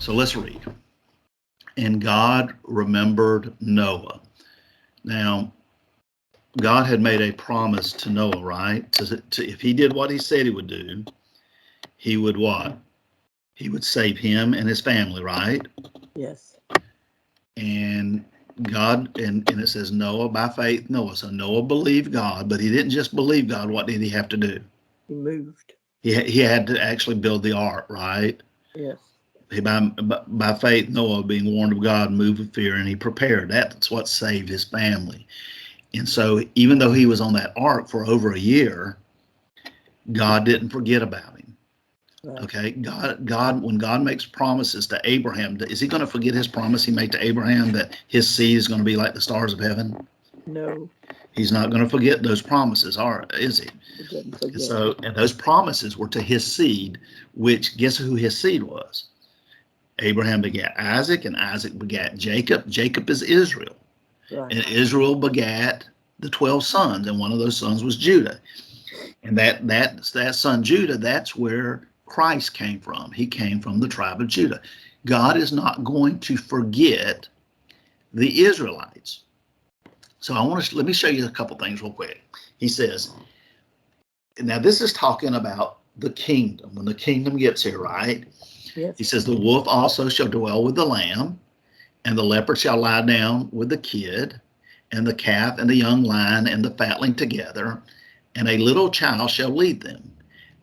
So let's read. And God remembered Noah. Now, God had made a promise to Noah, right? If he did what he said he would do, he would what? He would save him and his family, right? Yes. And God, and it says Noah by faith, Noah. So Noah believed God, but he didn't just believe God. What did he have to do? He moved. He had to actually build the ark, right? Yes. By faith, Noah, being warned of God, moved with fear, and he prepared. That's what saved his family. And so even though he was on that ark for over a year, God didn't forget about him. Right. Okay, God, when God makes promises to Abraham, is he going to forget his promise he made to Abraham that his seed is going to be like the stars of heaven? No. He's not going to forget those promises, is he? He didn't forget. And those promises were to his seed, which guess who his seed was? Abraham begat Isaac, and Isaac begat Jacob. Jacob is Israel. Right. And Israel begat the 12 sons, and one of those sons was Judah. And that son Judah, that's where Christ came from. He came from the tribe of Judah. God is not going to forget the Israelites. So let me show you a couple things real quick. He says, now this is talking about the kingdom, when the kingdom gets here, right? Yes. He says, the wolf also shall dwell with the lamb, and the leopard shall lie down with the kid, and the calf and the young lion and the fatling together, and a little child shall lead them.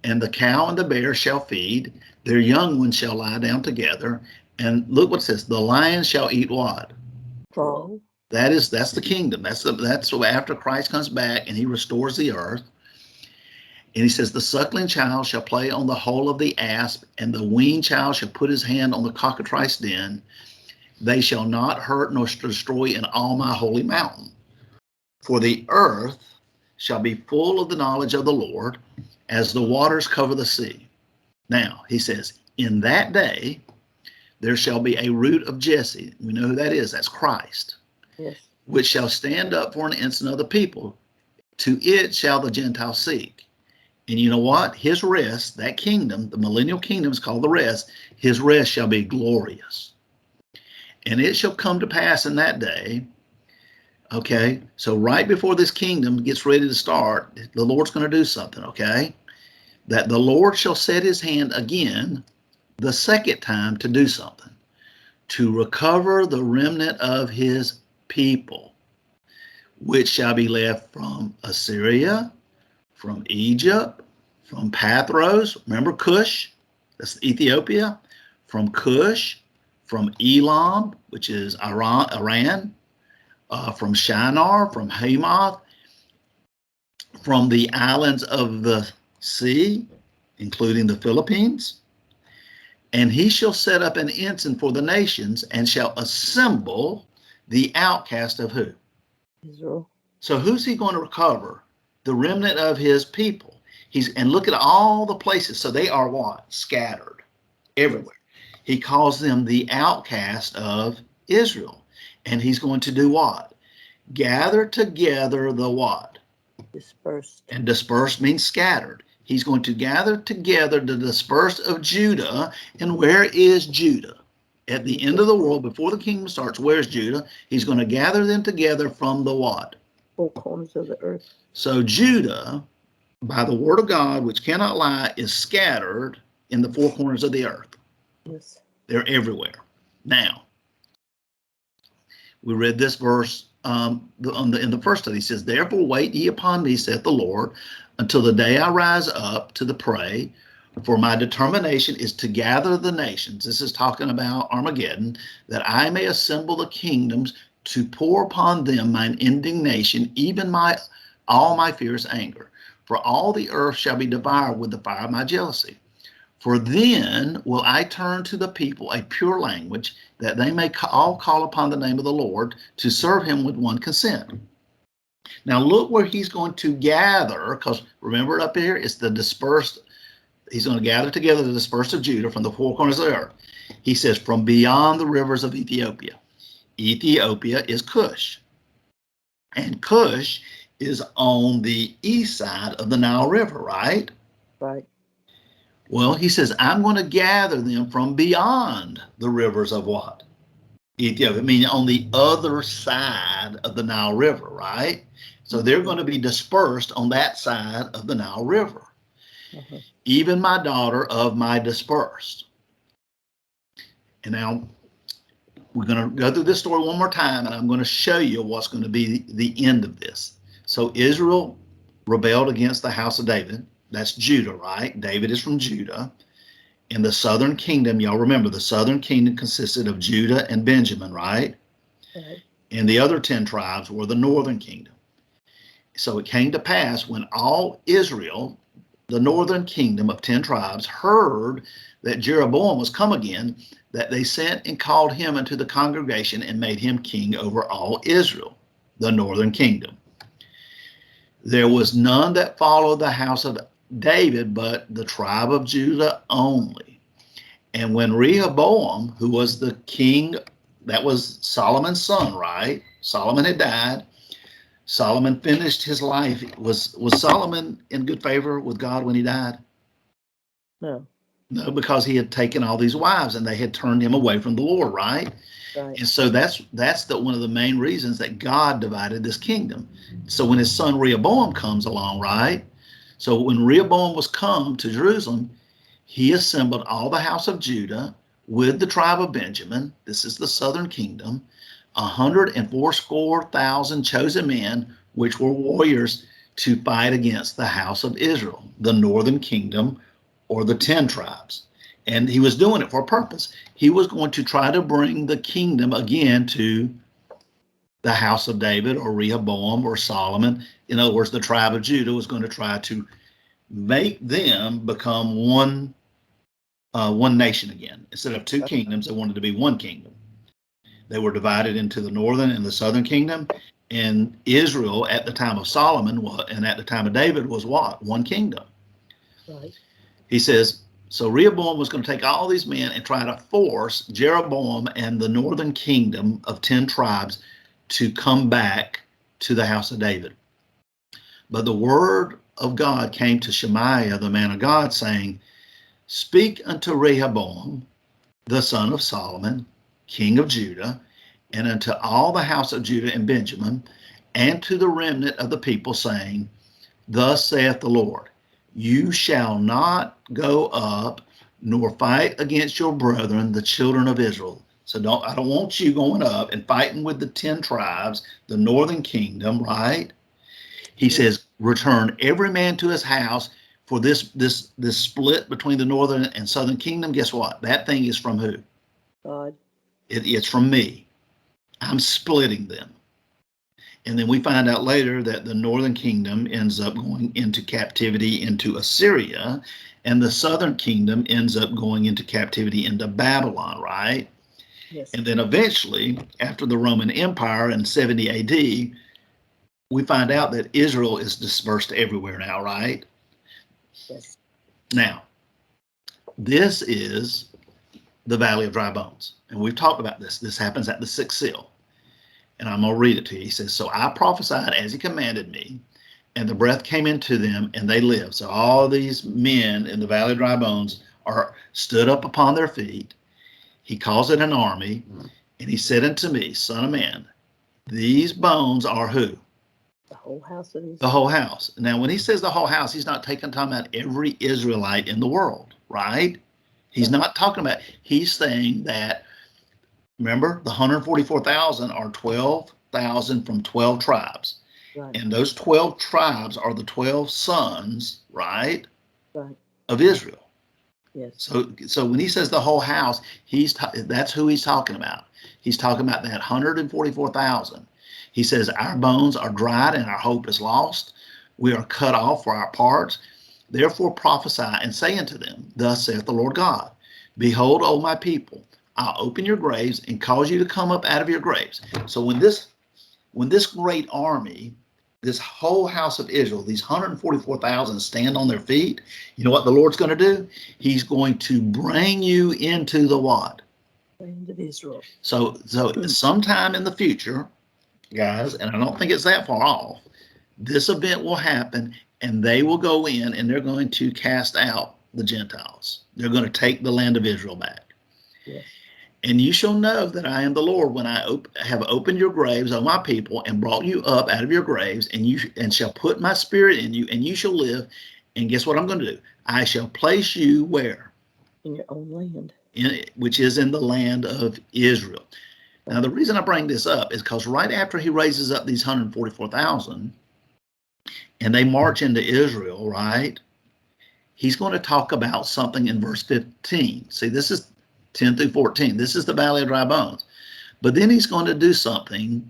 And the cow and the bear shall feed, their young ones shall lie down together. And look what it says, the lion shall eat what? Strong. That's the kingdom. That's after Christ comes back and he restores the earth. And he says, the suckling child shall play on the hole of the asp, and the weaned child shall put his hand on the cockatrice den. They shall not hurt nor destroy in all my holy mountain. For the earth shall be full of the knowledge of the Lord, as the waters cover the sea. Now, he says, in that day, there shall be a root of Jesse. We know who that is. That's Christ. Yes. Which shall stand up for an instant of the people. To it shall the Gentiles seek. And you know what? His rest, that kingdom, the millennial kingdom is called the rest. His rest shall be glorious. And it shall come to pass in that day. Okay, so right before this kingdom gets ready to start, the Lord's going to do something, okay? That the Lord shall set his hand again the second time to do something, to recover the remnant of his people, which shall be left from Assyria, from Egypt, from Pathros, remember Cush, that's Ethiopia, from Cush, from Elam, which is Iran, from Shinar, from Hamath, from the islands of the sea, including the Philippines. And he shall set up an ensign for the nations and shall assemble the outcast of who? Israel. So who's he going to recover? The remnant of his people. And look at all the places. So they are what? Scattered everywhere. He calls them the outcast of Israel. And he's going to do what? Gather together the what? Dispersed. And dispersed means scattered. He's going to gather together the dispersed of Judah. And where is Judah? At the end of the world, before the kingdom starts, where's Judah? He's going to gather them together from the what? Four corners of the earth. So Judah, by the word of God, which cannot lie, is scattered in the four corners of the earth. Yes. They're everywhere. Now, we read this verse in the first study. It says, therefore wait ye upon me, saith the Lord, until the day I rise up to the prey. For my determination is to gather the nations. This is talking about Armageddon, that I may assemble the kingdoms to pour upon them mine indignation, even all my fierce anger. For all the earth shall be devoured with the fire of my jealousy. For then will I turn to the people a pure language, that they may all call upon the name of the Lord, to serve him with one consent. Now look where he's going to gather, because remember up here, it's the dispersed. He's going to gather together the dispersed of Judah from the four corners of the earth. He says, from beyond the rivers of Ethiopia. Ethiopia is Cush. And Cush is on the east side of the Nile River, right? Right. Well, he says, I'm going to gather them from beyond the rivers of what? Ethiopia, meaning on the other side of the Nile River, right? So they're going to be dispersed on that side of the Nile River. Uh-huh. Even my daughter of my dispersed. And now we're going to go through this story one more time, and I'm going to show you what's going to be the end of this. So Israel rebelled against the house of David. That's Judah, right? David is from Judah. In the southern kingdom, y'all remember, the southern kingdom consisted of Judah and Benjamin, right? Right. And the other 10 tribes were the northern kingdom. So it came to pass when all Israel, the northern kingdom of 10 tribes, heard that Jeroboam was come again, that they sent and called him into the congregation and made him king over all Israel, the northern kingdom. There was none that followed the house of David, but the tribe of Judah only. And when Rehoboam, who was the king, that was Solomon's son, right? Solomon had died. Solomon finished his life. Was Solomon in good favor with God when he died? No. No, because he had taken all these wives and they had turned him away from the Lord, right? Right. And so that's one of the main reasons that God divided this kingdom. So when his son Rehoboam comes along, right? So when Rehoboam was come to Jerusalem, he assembled all the house of Judah with the tribe of Benjamin. This is the southern kingdom, 180,000 chosen men, which were warriors to fight against the house of Israel, the northern kingdom, or the 10 tribes. And he was doing it for a purpose. He was going to try to bring the kingdom again to the house of David or Rehoboam or Solomon. In other words, the tribe of Judah was going to try to make them become one nation again. Instead of two kingdoms, they wanted to be one kingdom. They were divided into the northern and the southern kingdom. And Israel at the time of Solomon and at the time of David was what? One kingdom. Right. He says, so Rehoboam was going to take all these men and try to force Jeroboam and the northern kingdom of 10 tribes to come back to the house of David. But the word of God came to Shemaiah, the man of God, saying, speak unto Rehoboam, the son of Solomon, king of Judah, and unto all the house of Judah and Benjamin, and to the remnant of the people, saying, thus saith the Lord, you shall not go up nor fight against your brethren, the children of Israel. So I don't want you going up and fighting with the 10 tribes, the northern kingdom, right? He says, return every man to his house. For this split between the northern and southern kingdom, guess what? That thing is from who? God. It's from me. I'm splitting them. And then we find out later that the northern kingdom ends up going into captivity into Assyria, and the southern kingdom ends up going into captivity into Babylon, right? Yes. And then eventually, after the Roman Empire in 70 AD, we find out that Israel is dispersed everywhere now, right? Yes. Now, this is the valley of dry bones. And we've talked about this. This happens at the sixth seal. And I'm going to read it to you. He says, so I prophesied as he commanded me, and the breath came into them, and they lived. So all these men in the valley of dry bones are stood up upon their feet. He calls it an army, and he said unto me, Son of man, these bones are who? The whole house of Israel. The whole house. Now, when he says the whole house, he's not talking about every Israelite in the world, right? He's not talking about, he's saying that, remember, the 144,000 are 12,000 from 12 tribes. Right. And those 12 tribes are the 12 sons, right, Right. of Israel. Yes. So when he says the whole house, that's who he's talking about. He's talking about that 144,000. He says, our bones are dried and our hope is lost. We are cut off for our parts. Therefore prophesy and say unto them, thus saith the Lord God, behold, O my people, I'll open your graves and cause you to come up out of your graves. So when this great army, this whole house of Israel, these 144,000 stand on their feet, you know what the Lord's going to do? He's going to bring you into the what? Land of Israel. So sometime in the future, guys, and I don't think it's that far off, this event will happen, and they will go in and they're going to cast out the Gentiles. They're going to take the land of Israel back. Yes. And you shall know that I am the Lord when I have opened your graves, O my people, and brought you up out of your graves, and shall put my spirit in you, and you shall live. And guess what I'm going to do? I shall place you where? In your own land. Which is in the land of Israel. Now, the reason I bring this up is because right after he raises up these 144,000, and they march into Israel, right? He's going to talk about something in verse 15. See, this is 10 through 14. This is the valley of dry bones. But then he's going to do something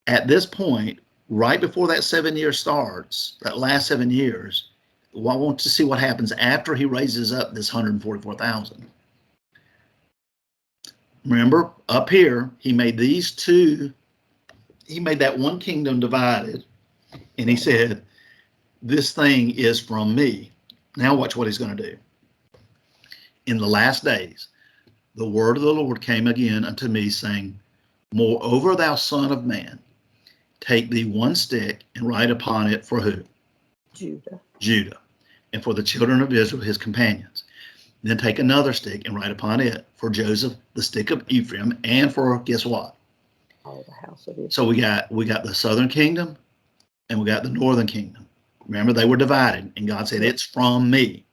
at this point, right before that 7 years starts, that last 7 years. I want to see what happens after he raises up this 144,000. Remember, up here, he made that one kingdom divided, and he said, this thing is from me. Now watch what he's going to do. In the last days, the word of the Lord came again unto me, saying, moreover, thou son of man, take thee one stick and write upon it for who? Judah, and for the children of Israel, his companions. Then take another stick and write upon it for Joseph, the stick of Ephraim, and for, guess what? All the house of Israel. So we got the southern kingdom, and we got the northern kingdom. Remember, they were divided, and God said, it's from me.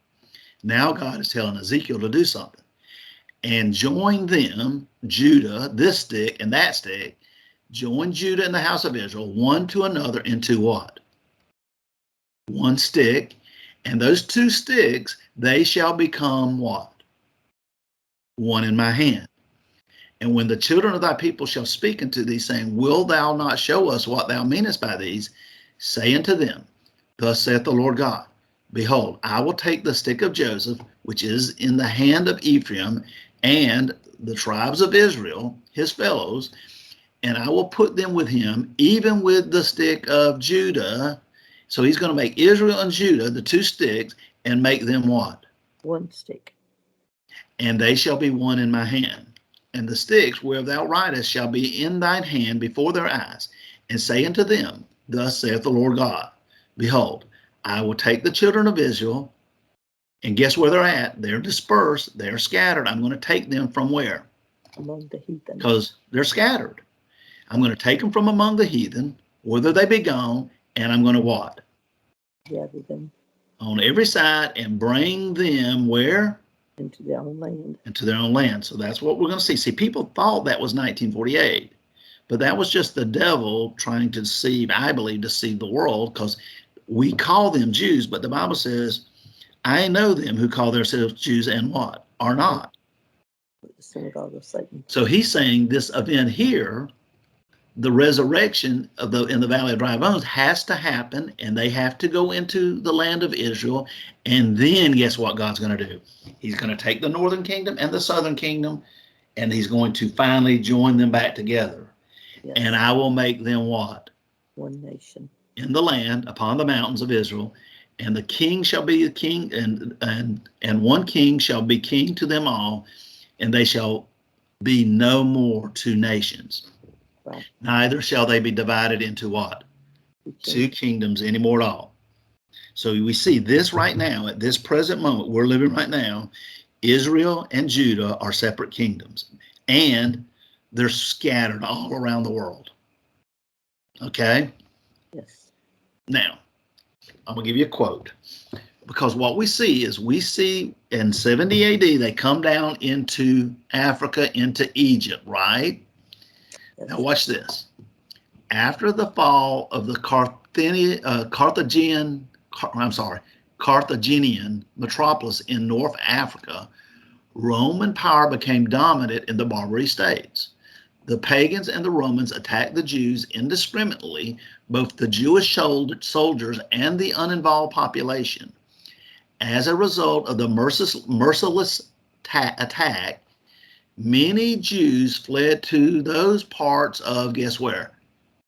Now God is telling Ezekiel to do something. And join them, Judah, this stick and that stick, join Judah and the house of Israel, one to another, into what? One stick. And those two sticks, they shall become what? One in my hand. And when the children of thy people shall speak unto thee, saying, will thou not show us what thou meanest by these? Say unto them, thus saith the Lord God, behold, I will take the stick of Joseph, which is in the hand of Ephraim, and the tribes of Israel, his fellows, and I will put them with him, even with the stick of Judah. So he's going to make Israel and Judah, the two sticks, and make them what? One stick. And they shall be one in my hand. And the sticks where thou writest shall be in thine hand before their eyes. And say unto them, thus saith the Lord God, behold, I will take the children of Israel, and guess where they're at? They're dispersed. They're scattered. I'm going to take them from where? Among the heathen. Because they're scattered. I'm going to take them from among the heathen, whither they be gone, and I'm going to what? Gather them. On every side, and bring them where? Into their own land. Into their own land. So that's what we're going to see. See, people thought that was 1948, but that was just the devil trying to deceive, I believe, deceive the world, because we call them Jews, but the Bible says, I know them who call themselves Jews and what? Are not. The synagogue of Satan. So he's saying this event here, the resurrection of in the Valley of Dry Bones, has to happen, and they have to go into the land of Israel. And then guess what God's going to do? He's going to take the northern kingdom and the southern kingdom, and he's going to finally join them back together. Yes. And I will make them what? One nation. In the land, upon the mountains of Israel, And the king shall be the king, and one king shall be king to them all, and they shall be no more two nations. Right. Neither shall they be divided into what? Two kingdoms anymore at all. So we see this right now, at this present moment we're living right now, Israel and Judah are separate kingdoms, and they're scattered all around the world. Okay? Yes. Now, I'm going to give you a quote. Because what we see in 70 AD, they come down into Africa, into Egypt, right? Yes. Now watch this. After the fall of the Carthaginian metropolis in North Africa, Roman power became dominant in the Barbary states. The pagans and the Romans attacked the Jews indiscriminately, both the Jewish soldiers and the uninvolved population. As a result of the merciless attack, many Jews fled to those parts of, guess where?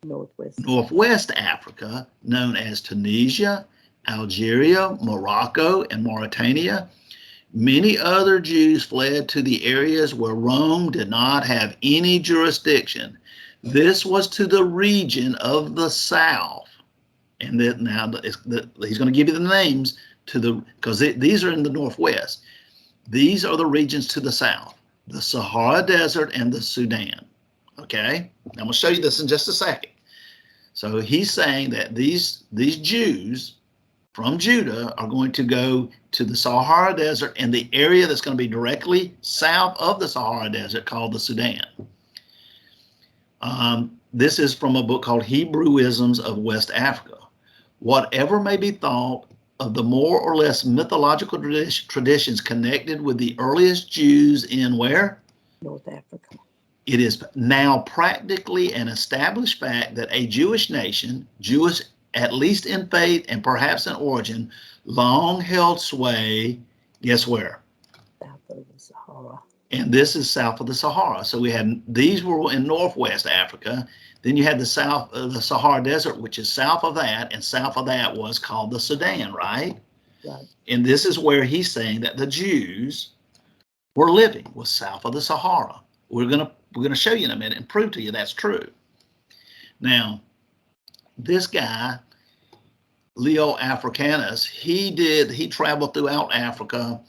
Northwest Africa, known as Tunisia, Algeria, Morocco, and Mauritania. Many other Jews fled to the areas where Rome did not have any jurisdiction. This was to the region of the south. And now he's going to give you the names because these are in the northwest. These are the regions to the south, the Sahara Desert and the Sudan. Okay, I'm going to show you this in just a second. So he's saying that these Jews from Judah are going to go to the Sahara Desert and the area that's going to be directly south of the Sahara Desert called the Sudan. This is from a book called Hebrewisms of West Africa. Whatever may be thought of the more or less mythological traditions connected with the earliest Jews in where? North Africa. It is now practically an established fact that a Jewish nation, Jewish at least in faith and perhaps in origin, long held sway, guess where? South of the Sahara. And this is south of the Sahara. So these were in northwest Africa. Then you had the south of the Sahara Desert, which is south of that, and south of that was called the Sudan, right? Right. And this is where he's saying that the Jews were living, was south of the Sahara. We're gonna show you in a minute and prove to you that's true. Now, this guy, Leo Africanus, he traveled throughout Africa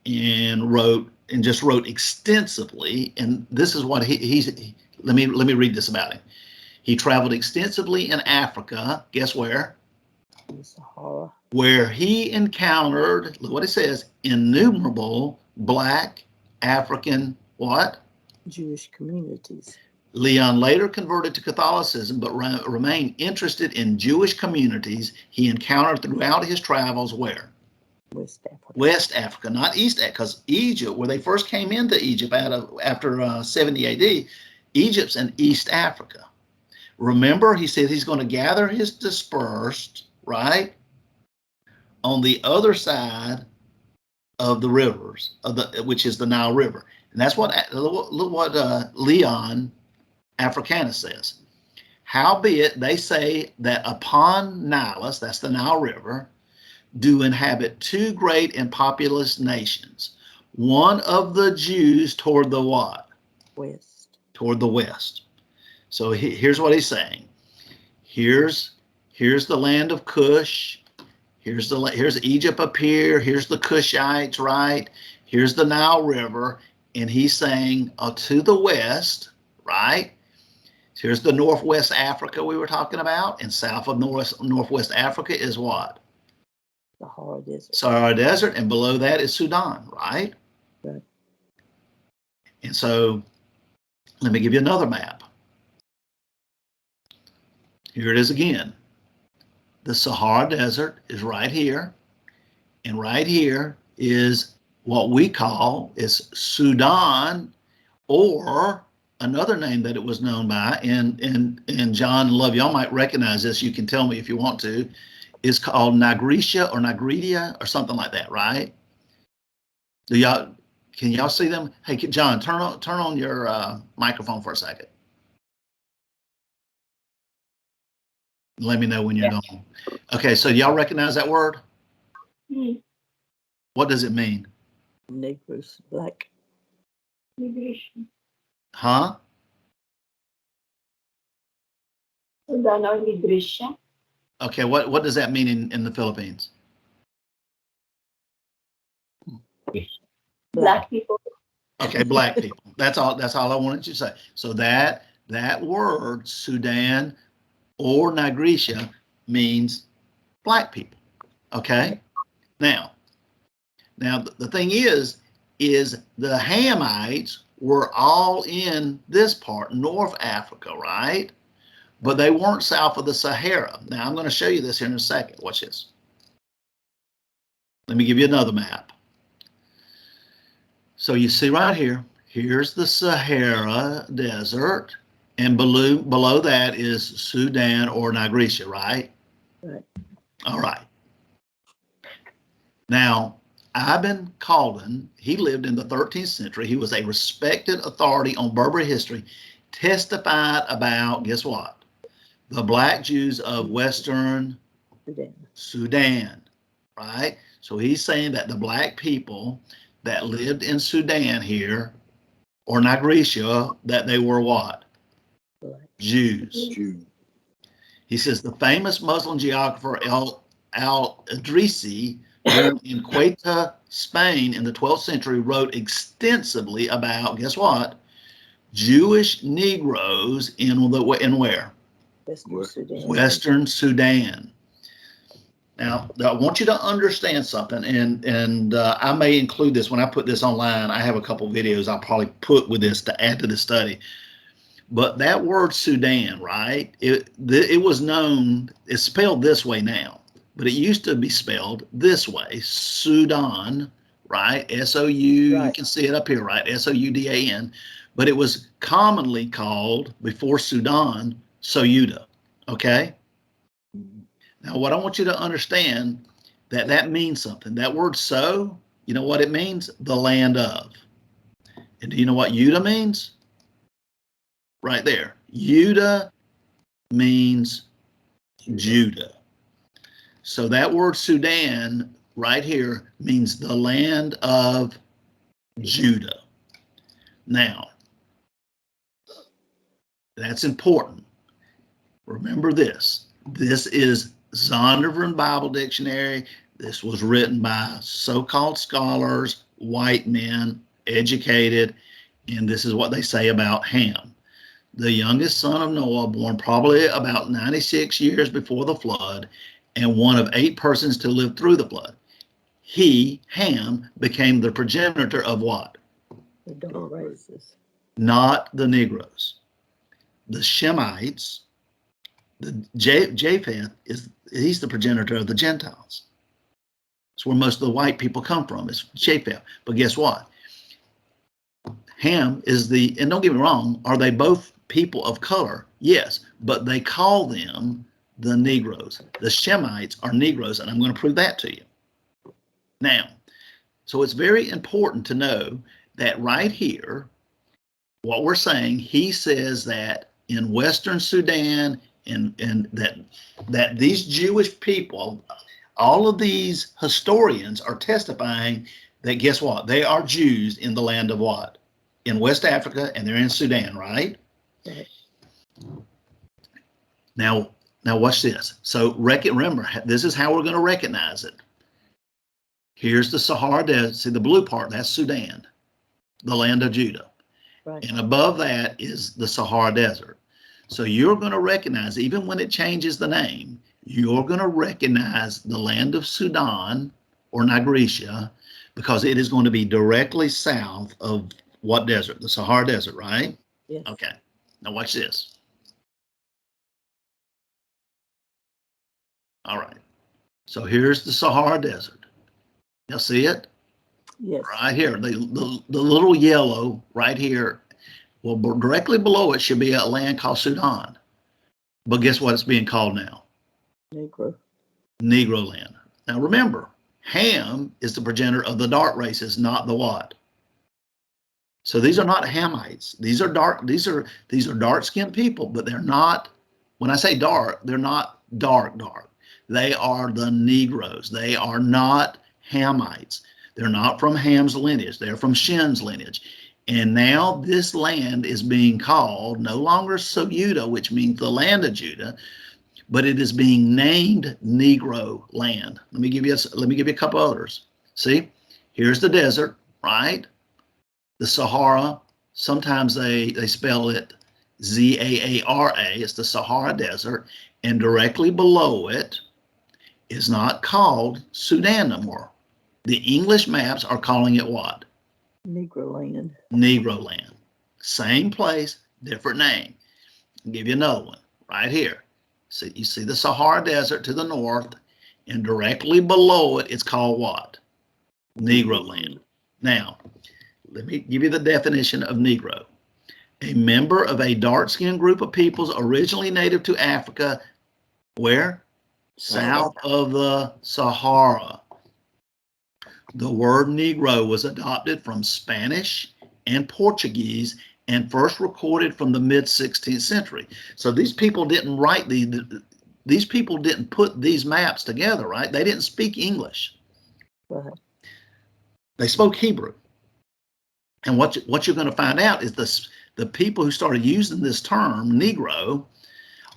and wrote extensively. And this is what let me read this about him. He traveled extensively in Africa. Guess where? The Sahara. Where he encountered, look what it says, innumerable black African what? Jewish communities. Leon later converted to Catholicism, but remained interested in Jewish communities he encountered throughout his travels where? West Africa. West Africa, not East Africa, because Egypt, where they first came into Egypt after 70 AD, Egypt's in East Africa. Remember, he said he's going to gather his dispersed, right, on the other side of the rivers, which is the Nile River. And that's what Leon Africanus says. Howbeit, they say that upon Nilus, that's the Nile River, do inhabit two great and populous nations. One of the Jews toward the what? West. Toward the west. So here's what he's saying. Here's the land of Cush. Here's Egypt up here. Here's the Cushites, right? Here's the Nile River. And he's saying to the west, right? Here's the Northwest Africa we were talking about. And south of Northwest Africa is what? Sahara Desert. Sahara Desert. And below that is Sudan, right? Right. And so let me give you another map. Here it is again. The Sahara Desert is right here. And right here is what we call is Sudan, or another name that it was known by, and John and Love, y'all might recognize this. You can tell me if you want to. Is called Nagritia or Nagridia or something like that, right? Can y'all see them? Hey, John, turn on your microphone for a second. Let me know when you're done. Okay, so y'all recognize that word? What does it mean? Negroes, black. Migration. Huh? Sudan or migration. Okay, what does that mean in the Philippines? Black people. Okay, black people. That's all I wanted you to say. So that word, Sudan or Nigretia, means black people. Okay? Now the thing is the Hamites were all in this part, North Africa, right? But they weren't south of the Sahara. Now I'm going to show you this here in a second. Watch this. Let me give you another map. So you see right here, here's the Sahara Desert, and below that is Sudan or Nigretia, right? Right. All right. Now, Ibn Khaldun, he lived in the 13th century. He was a respected authority on Berber history, testified about, guess what? The black Jews of Western Sudan, right? So he's saying that the black people that lived in Sudan here, or Nigretia, that they were what? Jews. He says the famous Muslim geographer al-Idrisi, born in Ceuta, Spain in the 12th century, wrote extensively about, guess what? Jewish Negroes in where? Western Sudan. Now, I want you to understand something, and I may include this when I put this online. I have a couple videos I'll probably put with this to add to the study. But that word Sudan, right? It was known, it's spelled this way now, but it used to be spelled this way, Sudan, right? S-O-U, right. You can see it up here, right? S-O-U-D-A-N. But it was commonly called, before Sudan, Juda, okay? Now, what I want you to understand, that means something. That word so, you know what it means? The land of. And do you know what Judah means? Right there. Judah means Judah. So that word Sudan right here means the land of Judah. Now, that's important. Remember this. This is Zondervan Bible Dictionary. This was written by so-called scholars, white men, educated, and this is what they say about Ham. The youngest son of Noah, born probably about 96 years before the flood, and one of 8 persons to live through the flood. He, Ham, became the progenitor of what? The dark races. Not the Negroes. The Shemites, the Japheth, he's the progenitor of the Gentiles. It's where most of the white people come from, is Japheth. But guess what? Ham is and don't get me wrong, are they both people of color? Yes, but they call them the Negroes. The Shemites are Negroes, and I'm going to prove that to you. Now, so it's very important to know that right here, what we're saying, he says that in Western Sudan, and that these Jewish people, all of these historians are testifying that, guess what? They are Jews in the land of what? In West Africa, and they're in Sudan, right? Right. Now watch this. So remember, this is how we're going to recognize it. Here's the Sahara Desert. See the blue part, that's Sudan, the land of Judah. Right. And above that is the Sahara Desert. So you're going to recognize, even when it changes the name, you're going to recognize the land of Sudan or Nigretia, because it is going to be directly south of what desert? The Sahara Desert, right? Yes. Okay. Now watch this. All right. So here's the Sahara Desert. Y'all see it? Yes. Right here. The little yellow right here. Well, directly below it should be a land called Sudan. But guess what it's being called now? Negro land. Now remember, Ham is the progenitor of the dark races, not the what? So these are not Hamites. These are dark-skinned people, but they're not, when I say dark, they're not dark. They are the Negroes. They are not Hamites. They're not from Ham's lineage. They're from Shin's lineage. And now this land is being called no longer Juda, which means the land of Judah, but it is being named Negro land. Let me give you a couple others. See, here's the desert, right? The Sahara. Sometimes they spell it Zaara. It's the Sahara Desert, and directly below it is not called Sudan no more. The English maps are calling it what? Negro land. Negro land. Same place, different name. I'll give you another one right here. So you see the Sahara Desert to the north, and directly below it, it's called what? Negro land. Now, let me give you the definition of Negro. A member of a dark-skinned group of peoples originally native to Africa, where? South of the Sahara. The word Negro was adopted from Spanish and Portuguese and first recorded from the mid-16th century. So these people didn't write these people didn't put these maps together, right? They didn't speak English. Right. They spoke Hebrew. And what you're going to find out is the people who started using this term, Negro,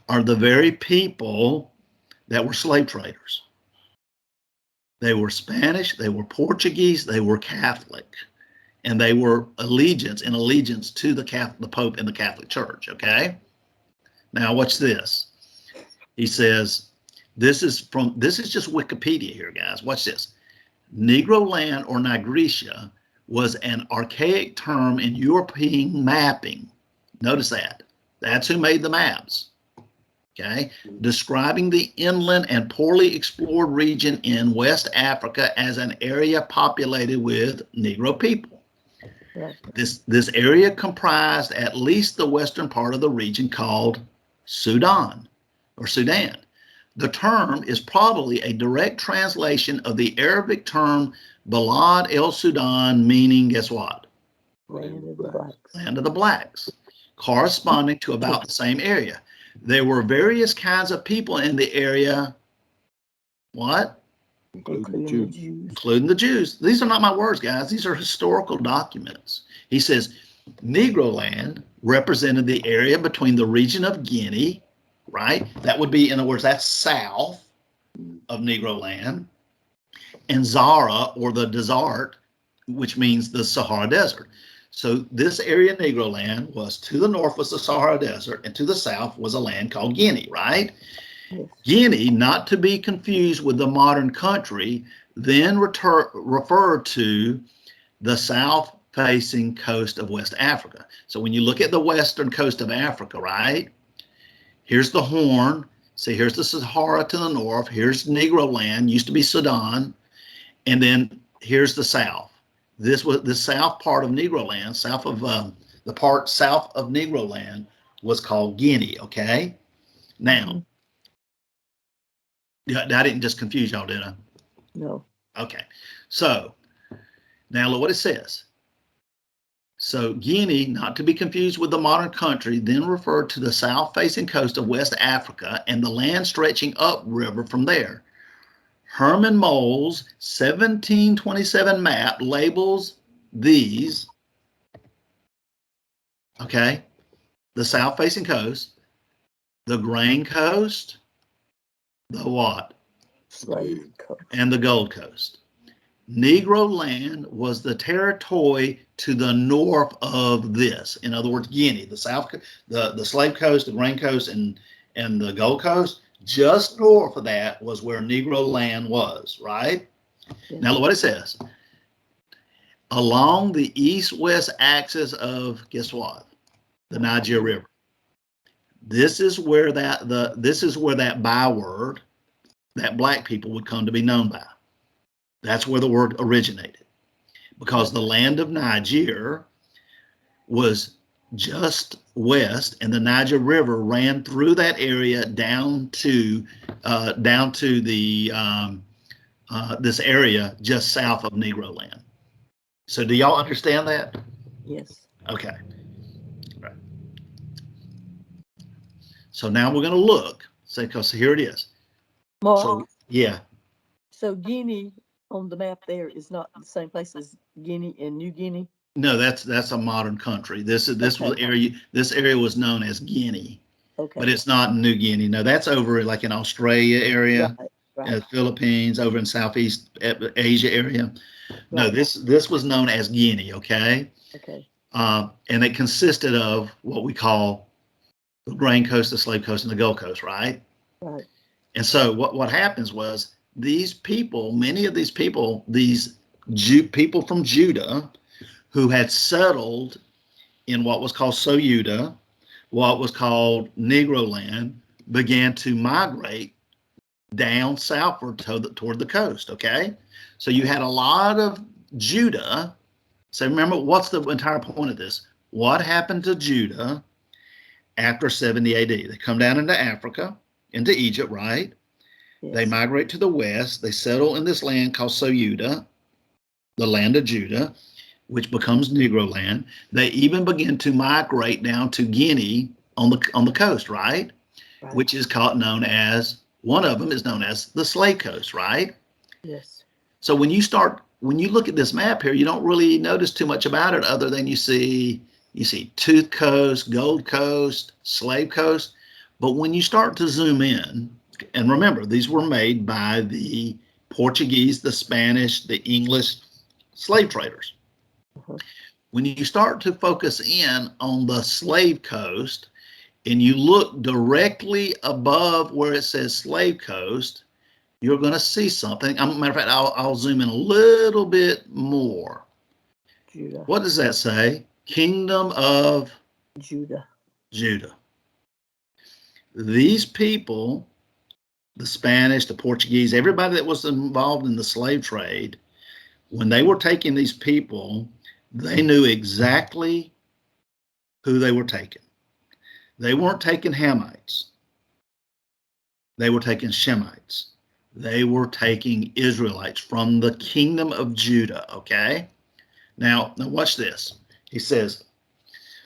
are the very people that were slave traders. They were Spanish, they were Portuguese, they were Catholic, and they were allegiance to the Pope and the Catholic Church, okay? Now watch this. He says, this is just Wikipedia here, guys. Watch this. Negro land or Nigritia was an archaic term in European mapping. Notice that. That's who made the maps. Okay, describing the inland and poorly explored region in West Africa as an area populated with Negro people. Right. This area comprised at least the western part of the region called Sudan or Sudan. The term is probably a direct translation of the Arabic term Balad el Sudan, meaning, guess what? Land of the blacks. Land of the blacks, corresponding to about the same area. There were various kinds of people in the area. What? Including the Jews. Including the Jews. These are not my words, guys. These are historical documents. He says, Negro land represented the area between the region of Guinea, right? That would be, in other words, that's south of Negro land, and Zara, or the desert, which means the Sahara Desert. So this area, Negro land, was to the north was the Sahara Desert, and to the south was a land called Guinea, right? Yes. Guinea, not to be confused with the modern country, then referred to the south-facing coast of West Africa. So when you look at the western coast of Africa, right? Here's the Horn. See, here's the Sahara to the north. Here's Negro land, used to be Sudan, and then here's the south. This was the south part of Negro land, south of the part south of Negro land was called Guinea. Okay, now I didn't just confuse y'all, did I? No. Okay, so now look what it says. So Guinea, not to be confused with the modern country, then referred to the south-facing coast of West Africa and the land stretching upriver from there. Herman Moll's 1727 map labels these, okay, the south-facing coast, the grain coast, the what? Slave coast. And the Gold Coast. Negro land was the territory to the north of this. In other words, Guinea, the south, the slave coast, the grain coast, and the Gold Coast. Just north of that was where Negro land was, right? Yeah. Now look what it says. Along the east-west axis of, guess what? The Niger River. This is where that byword that black people would come to be known by. That's where the word originated, because the land of Niger was just west, and the Niger River ran through that area down to the this area just south of Negro land. So, do y'all understand that? Yes. Okay. Right. So now we're going to look. Say, because here it is. Mark, So yeah. so Guinea on the map there is not the same place as Guinea and New Guinea? No, that's a modern country. This was Okay. area. This area was known as Guinea, Okay. but it's not New Guinea. No, that's over like in Australia area, Right. Philippines, over in Southeast Asia area. No, Right. this was known as Guinea. Okay, Okay. and it consisted of what we call the Grain Coast, the Slave Coast, and the Gold Coast, right? Right. And so what happens was these people, many of these people, people from Judah who had settled in what was called Juda, what was called Negro land, began to migrate down southward toward the coast. Okay, so you had a lot of Judah. So remember, what's the entire point of this? What happened to Judah after 70 AD? They come down into Africa, into Egypt, right? Yes. They migrate to the west. They settle in this land called Juda, the land of Judah, which becomes Negro land. They even begin to migrate down to Guinea on the coast, right? Right. Which is known as, one of them is known as the Slave Coast, right? Yes. So when you look at this map here, you don't really notice too much about it other than you see Tooth Coast, Gold Coast, Slave Coast. But when you start to zoom in, and remember, these were made by the Portuguese, the Spanish, the English slave traders. Uh-huh. When you start to focus in on the Slave Coast and you look directly above where it says Slave Coast, you're going to see something. Matter of fact, I'll zoom in a little bit more. Judah. What does that say? Kingdom of Judah. Judah. These people, the Spanish, the Portuguese, everybody that was involved in the slave trade, when they were taking these people, they knew exactly who they were taking. They weren't taking Hamites. They were taking Shemites. They were taking Israelites from the kingdom of Judah, okay? Now watch this. He says,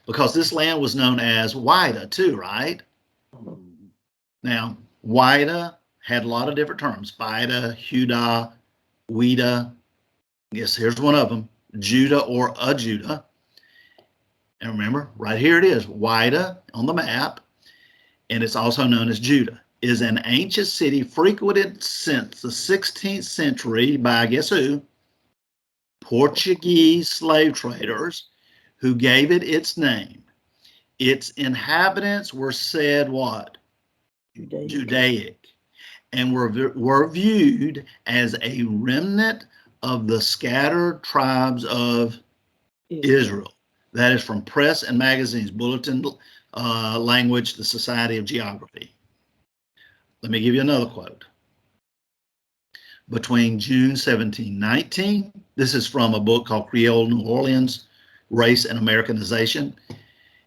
because this land was known as Juda too, right? Now, Juda had a lot of different terms. Bida, Judah, Wida. Yes, here's one of them, Judah or a Judah. And remember, right here it is, Juda on the map, and it's also known as Judah, is an ancient city frequented since the 16th century by, guess who? Portuguese slave traders who gave it its name. Its inhabitants were said what? Judaic, and were viewed as a remnant of the scattered tribes of Israel. That is from Press and Magazine's Bulletin Language, the Society of Geography. Let me give you another quote. Between June 1719, this is from a book called Creole New Orleans, Race and Americanization.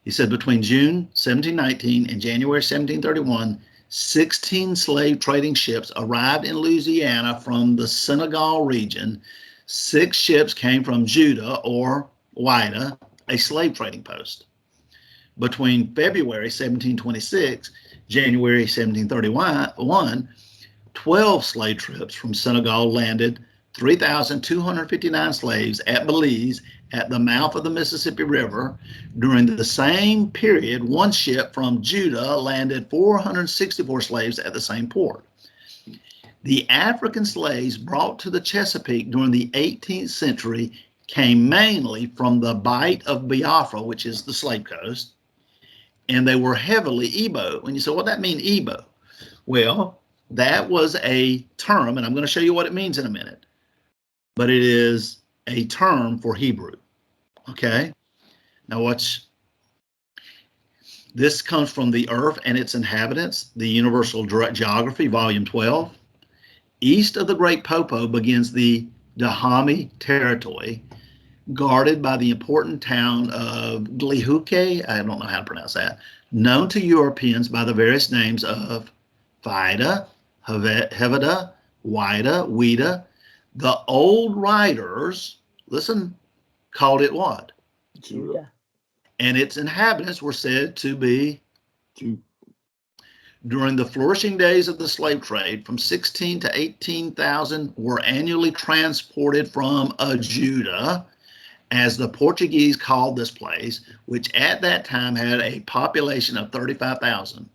He said between June 1719 and January 1731, 16 slave trading ships arrived in Louisiana from the Senegal region. 6 ships came from Judah or Juda, a slave trading post. Between February 1726, January 1731, 12 slave trips from Senegal landed 3,259 slaves at Belize at the mouth of the Mississippi River. During the same period, one ship from Judah landed 464 slaves at the same port. The African slaves brought to the Chesapeake during the 18th century came mainly from the Bight of Biafra, which is the slave coast, and they were heavily Igbo. And you say, what does that mean, Igbo? Well, that was a term, and I'm going to show you what it means in a minute, but it is a term for Hebrew. Okay? Now watch. This comes from The Earth and Its Inhabitants, the Universal Geography, Volume 12. East of the Great Popo begins the Dahomey Territory, guarded by the important town of Glihuke, I don't know how to pronounce that, known to Europeans by the various names of Vida, Hevada, Wida, Wida. The old writers, listen, called it what? Judah. And its inhabitants were said to be Jew. During the flourishing days of the slave trade, from 16 to 18,000 were annually transported from Juda, as the Portuguese called this place, which at that time had a population of 35,000.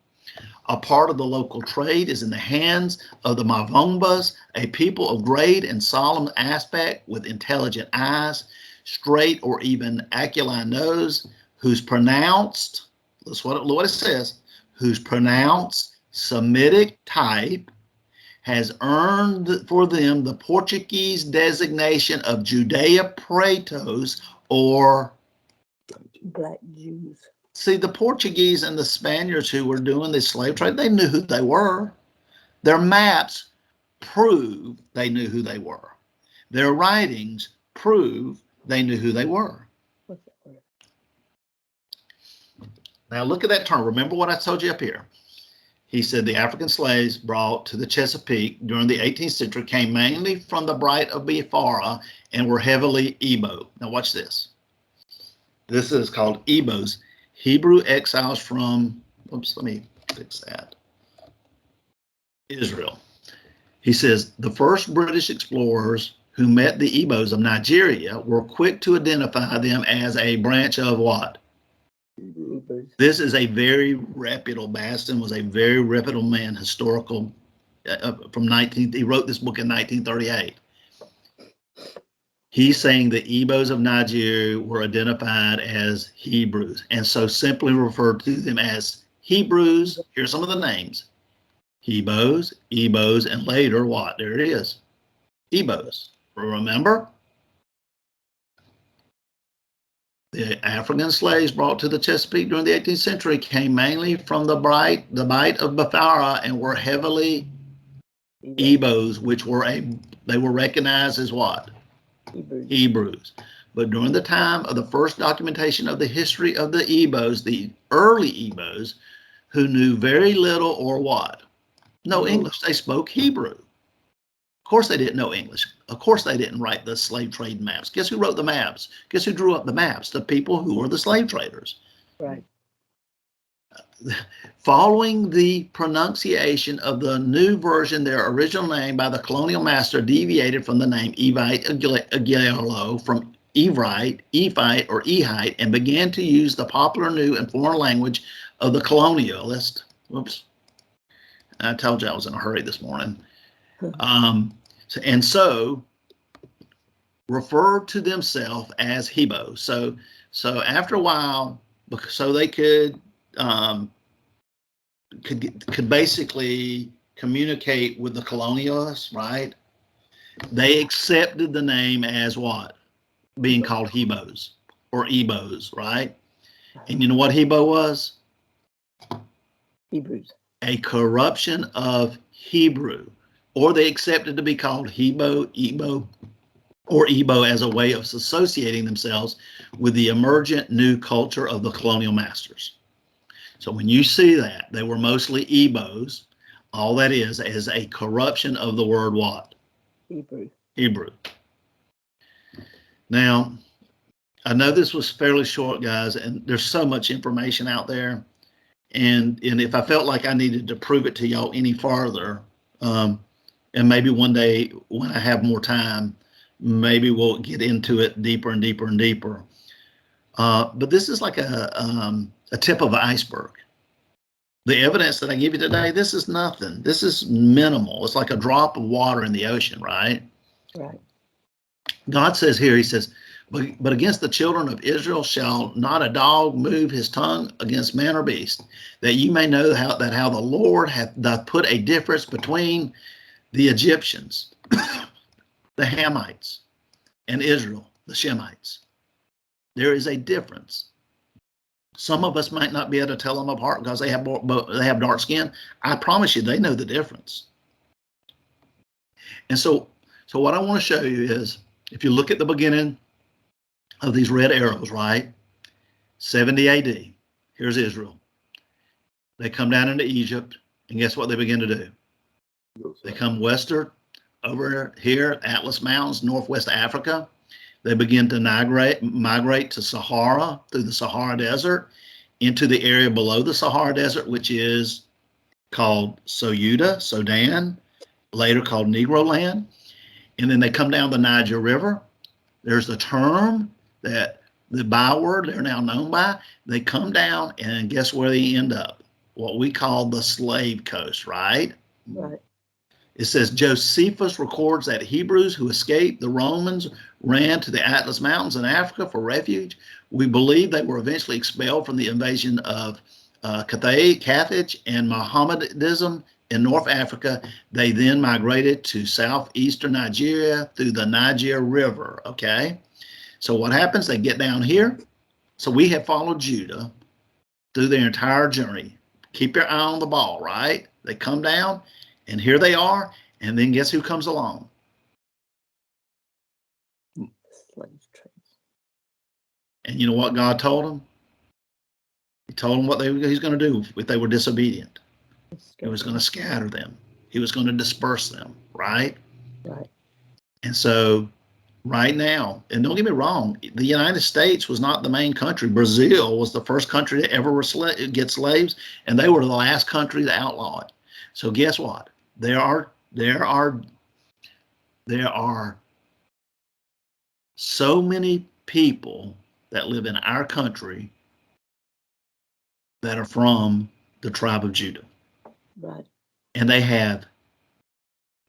A part of the local trade is in the hands of the Mavombas, a people of great and solemn aspect with intelligent eyes, straight or even aquiline nose, whose pronounced, that's what it says, whose pronounced Semitic type has earned for them the Portuguese designation of Judea Praetos, or Black Jews. see, the Portuguese and the Spaniards who were doing this slave trade, they knew who they were. Their maps prove they knew who they were. Their writings prove they knew who they were. What's that word? Now look at that term. Remember what I told you up here. He said the African slaves brought to the Chesapeake during the 18th century came mainly from the Bight of Biafra and were heavily Igbo. Now watch this. This is called Igbos, Hebrew exiles from, oops, let me fix that, Israel. He says the first British explorers who met the Igbos of Nigeria were quick to identify them as a branch of what? This is a very reputable, Baston was a very reputable man, historical, he wrote this book in 1938. He's saying the Igbos of Nigeria were identified as Hebrews, and so simply referred to them as Hebrews. Here's some of the names. Hebos, Igbos, and later what? There it is. Igbos. Remember? The African slaves brought to the Chesapeake during the 18th century came mainly from the Bight of Biafra and were heavily Igbos, which were they were recognized as what? Hebrews. But during the time of the first documentation of the history of the Igbos, the early Igbos, who knew very little or what? No English. They spoke Hebrew. Of course they didn't know English. Of course they didn't write the slave trade maps. Guess who wrote the maps? Guess who drew up the maps? The people who were the slave traders. Right. Following the pronunciation of the new version, their original name by the colonial master deviated from the name Evite Aguilero from Evrite, Ephite, or Ehite, and began to use the popular new and foreign language of the colonialist. Whoops. I told you I was in a hurry this morning. So referred to themselves as Hebos. So after a while, so they could basically communicate with the colonialists, right? They accepted the name as what? Being called Hebos or Ebos, right? And you know what Hebo was? Hebrews. A corruption of Hebrew, or they accepted to be called Hebo, Ebo, or Ebo as a way of associating themselves with the emergent new culture of the colonial masters. So when you see that, they were mostly Ebos. All that is a corruption of the word what? Hebrew. Now, I know this was fairly short, guys, and there's so much information out there. And if I felt like I needed to prove it to y'all any farther, and maybe one day when I have more time, maybe we'll get into it deeper and deeper and deeper. But this is like a tip of an iceberg. The evidence that I give you today, this is nothing. This is minimal. It's like a drop of water in the ocean, right? Right. God says here, he says, but against the children of Israel shall not a dog move his tongue against man or beast, that you may know how the Lord doth put a difference between the Egyptians, the Hamites, and Israel, the Shemites. There is a difference. Some of us might not be able to tell them apart because they have dark skin. I promise you, they know the difference. And so what I want to show you is, if you look at the beginning of these red arrows, right? 70 AD, here's Israel. They come down into Egypt, and guess what they begin to do? They come westward over here, Atlas Mountains, Northwest Africa. They begin to migrate to Sahara, through the Sahara Desert, into the area below the Sahara Desert, which is called Juda, Sudan, later called Negro land. And then they come down the Niger River. There's the term that the byword they're now known by. They come down, and guess where they end up? What we call the slave coast, right? Right. It says Josephus records that Hebrews who escaped the Romans ran to the Atlas Mountains in Africa for refuge. We believe they were eventually expelled from the invasion of Carthage and Mohammedanism in North Africa. They then migrated to southeastern Nigeria through the Niger River. Okay, so what happens? They get down here. So we have followed Judah through their entire journey. Keep your eye on the ball, right? They come down, and here they are. And then guess who comes along? Slave trade. And you know what God told them? He told them what he's going to do if they were disobedient. He was going to scatter them. He was going to disperse them, right? Right. And so right now, and don't get me wrong, the United States was not the main country. Brazil was the first country to ever get slaves, and they were the last country to outlaw it. So guess what? There are so many people that live in our country that are from the tribe of Judah. Right. And they have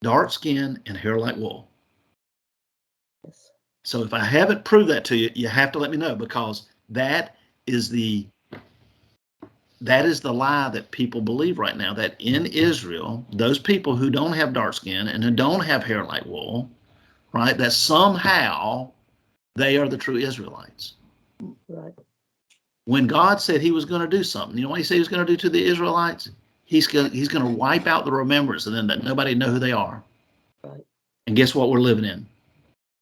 dark skin and hair like wool. Yes. So if I haven't proved that to you, you have to let me know, because that is the lie that people believe right now, that in Israel, those people who don't have dark skin and who don't have hair like wool, right, that somehow they are the true Israelites. Right. When God said he was going to do something, you know what he said he was going to do to the Israelites? He's going to wipe out the remembrance of them, that nobody know who they are. Right. And guess what we're living in?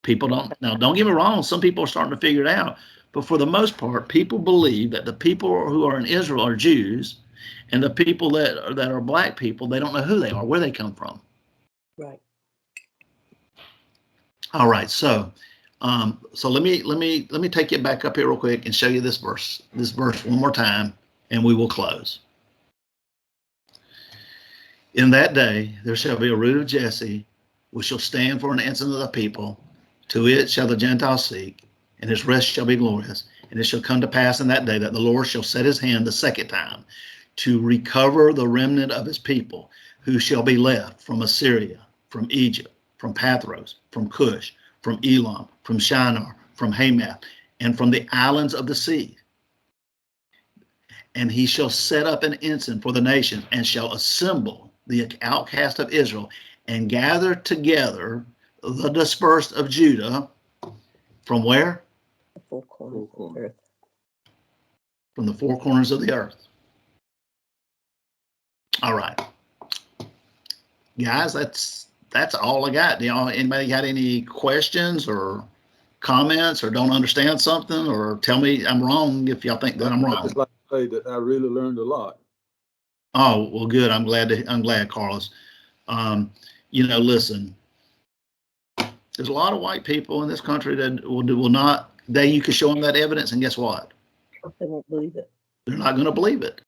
People don't get me wrong, some people are starting to figure it out. But for the most part, people believe that the people who are in Israel are Jews, and the people that are black people, they don't know who they are, where they come from. Right. All right, so let me take you back up here real quick and show you this verse one more time, and we will close. In that day there shall be a root of Jesse, which shall stand for an ensign of the people. To it shall the Gentiles seek, and his rest shall be glorious. And it shall come to pass in that day that the Lord shall set his hand the second time to recover the remnant of his people, who shall be left from Assyria, from Egypt, from Pathros, from Cush, from Elam, from Shinar, from Hamath, and from the islands of the sea. And he shall set up an ensign for the nations, and shall assemble the outcast of Israel, and gather together the dispersed of Judah. From where? The four corners of the earth. From the four corners of the earth. All right, guys, that's all I got. Anybody got any questions or comments, or don't understand something, or tell me I'm wrong if y'all think that I'm wrong? I'd just like to say that I really learned a lot. Oh, well, good. I'm glad, Carlos. Listen, there's a lot of white people in this country that will not. You can show them that evidence, and guess what? They won't believe it. They're not going to believe it.